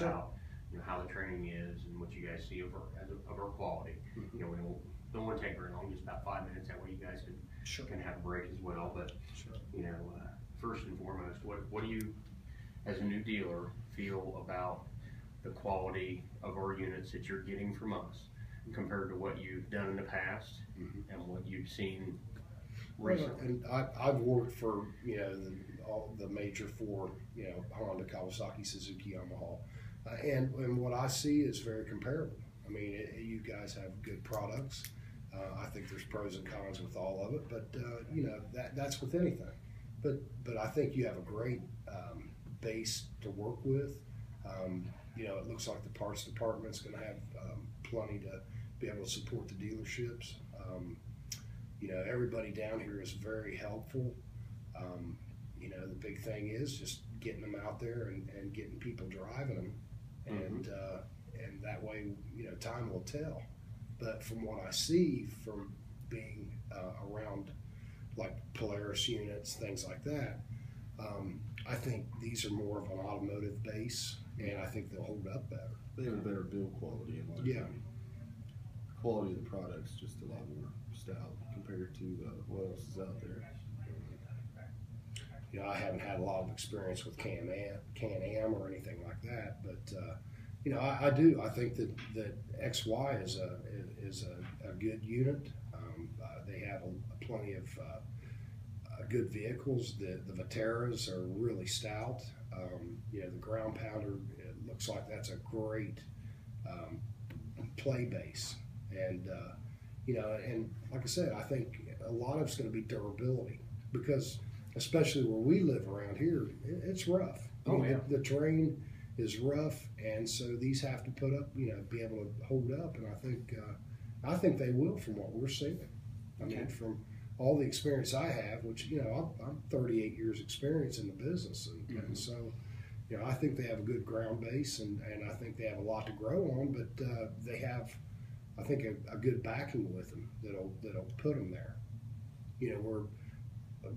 about how the training is and what you guys see of our quality. We don't want to take very long, just about 5 minutes. That way you guys can have a break as well. But first and foremost, what do you, as a new dealer, feel about the quality of our units that you're getting from us compared to what you've done in the past and what you've seen recently? And I've worked for all the major four, Honda, Kawasaki, Suzuki, Yamaha, and what I see is very comparable. I mean, you guys have good products. I think there's pros and cons with all of it, but that's with anything. But I think you have a great base to work with. It looks like the parts department's going to have plenty to be able to support the dealerships. Everybody down here is very helpful. The big thing is just getting them out there and getting people driving them, and that way, time will tell. But from what I see from being around like Polaris units, things like that, I think these are more of an automotive base, and I think they'll hold up better. They have a better build quality in my opinion. The quality of the product's just a lot more stout compared to what else is out there. I haven't had a lot of experience with Can-Am or anything like that, but I do. I think that XY is a good unit. They have plenty of good vehicles. The Viteras are really stout. The ground pounder, it looks like that's a great play base, and and like I said, I think a lot of it's going to be durability, because especially where we live around here, it's rough. The terrain is rough, and so these have to put up, be able to hold up, and I think they will, from what we're seeing. I mean, from all the experience I have, which I'm 38 years experience in the business, and so I think they have a good ground base, and I think they have a lot to grow on, but they have, I think, a good backing with them that'll put them there.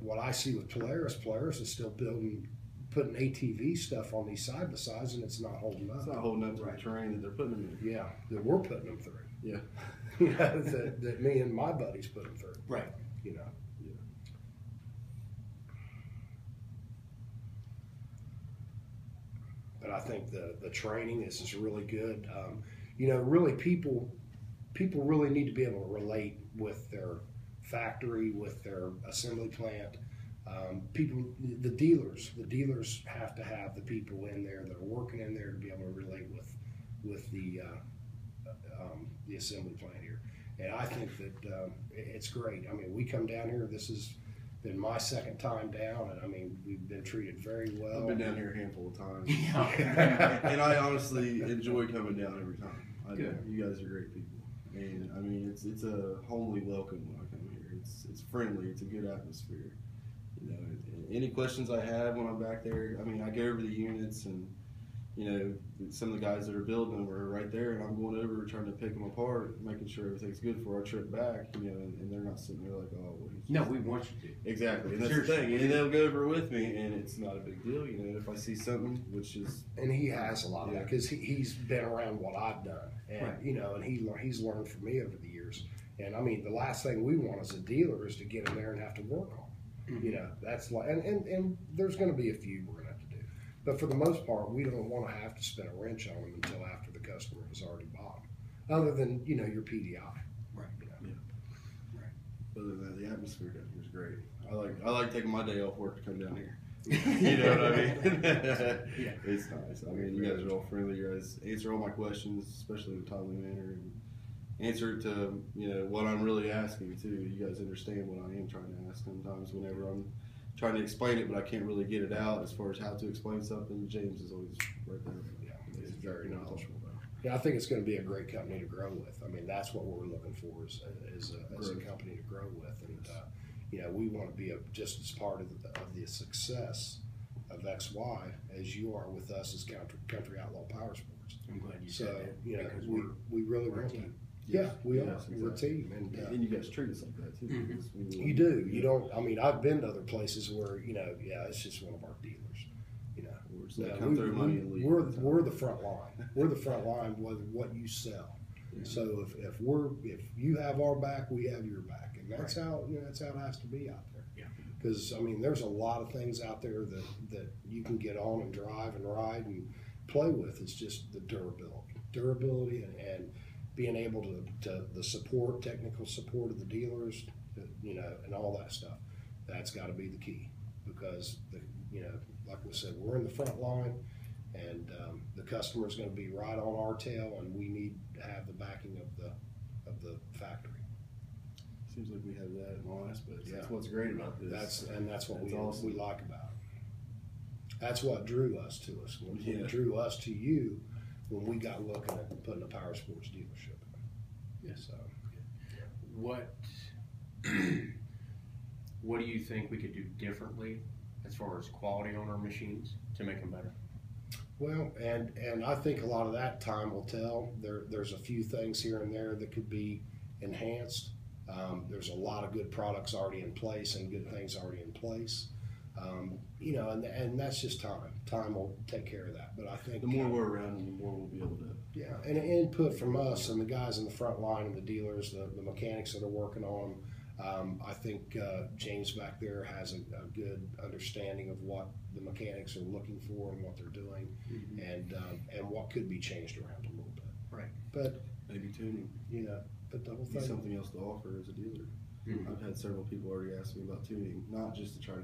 What I see with Polaris is still putting ATV stuff on these side by sides, and it's not holding up. It's not holding up to the terrain that they're putting them in. Yeah, that we're putting them through. Yeah. that me and my buddies put them through. Right. Yeah. But I think the training is really good. Really people really need to be able to relate with their factory, with their assembly plant. The dealers have to have the people in there that are working in there to be able to relate with the assembly plant here. And I think that it's great. I mean, we come down here. This has been my second time down, and I mean, we've been treated very well. I've been down here a handful of times, and I honestly enjoy coming down every time. I do. You guys are great people, and I mean, it's a homely welcome when I come here. It's friendly. It's a good atmosphere. Any questions I have when I'm back there, I mean, I go over the units, and some of the guys that are building them are right there, and I'm going over trying to pick them apart, making sure everything's good for our trip back, and they're not sitting there like, oh, well, no, we want you to. Exactly, and that's the thing, and they'll go over with me, and it's not a big deal, if I see something, which is... And he has a lot of that, because he's been around what I've done, and, and he's learned from me over the years, and I mean, the last thing we want as a dealer is to get in there and have to work on. That's like, and there's going to be a few we're going to have to do, but for the most part, we don't want to have to spin a wrench on them until after the customer has already bought them. Other than your PDI, right? Right. Other than that, the atmosphere down here is great. I like taking my day off work to come down here. You know what I mean? It's nice. I mean, you guys are all friendly. You guys answer all my questions, especially in a timely manner, and answer it to what I'm really asking too. You guys understand what I am trying to ask sometimes whenever I'm trying to explain it, but I can't really get it out as far as how to explain something. James is always right there. Yeah, he's very knowledgeable. Yeah, I think it's going to be a great company to grow with. I mean, that's what we're looking for is a company to grow with, and we want to be just as part of the success of XY as you are with us as Country Outlaw Powersports. I'm glad you said that. Because we really want to. Yeah, we are. Exactly. We're a team, and you guys treat us like that too. You do. You don't. I mean, I've been to other places where it's just one of our dealers. afterwards. They No, come throw money and leave. we're the front line. We're the front line with what you sell. Yeah. So if you have our back, we have your back, and that's how that's how it has to be out there. Yeah. Because I mean, there's a lot of things out there that you can get on and drive and ride and play with. It's just the durability, and being able to the support, technical support of the dealers, and all that stuff. That's got to be the key, because like we said, we're in the front line, and the customer is going to be right on our tail, and we need to have the backing of the factory. Seems like we have that in all aspects. Yeah. That's what's great about this. That's what awesome. we like about it. That's what drew us to us. What drew us to you when we got looking at putting a Powersports dealership in. Yeah. So, what do you think we could do differently as far as quality on our machines to make them better? well, and I think a lot of that time will tell. There's a few things here and there that could be enhanced. There's a lot of good products already in place and good things already in place. And that's just time. Time will take care of that. But I think The more we're around, the more we'll be able to. yeah, and input from us and the guys in the front line and the dealers, the mechanics that are working on them. I think James back there has a good understanding of what the mechanics are looking for and what they're doing, and what could be changed around a little bit. Right. But Maybe tuning. but the whole Be thing. something else to offer as a dealer. Mm-hmm. I've had several people already ask me about tuning, not just to try to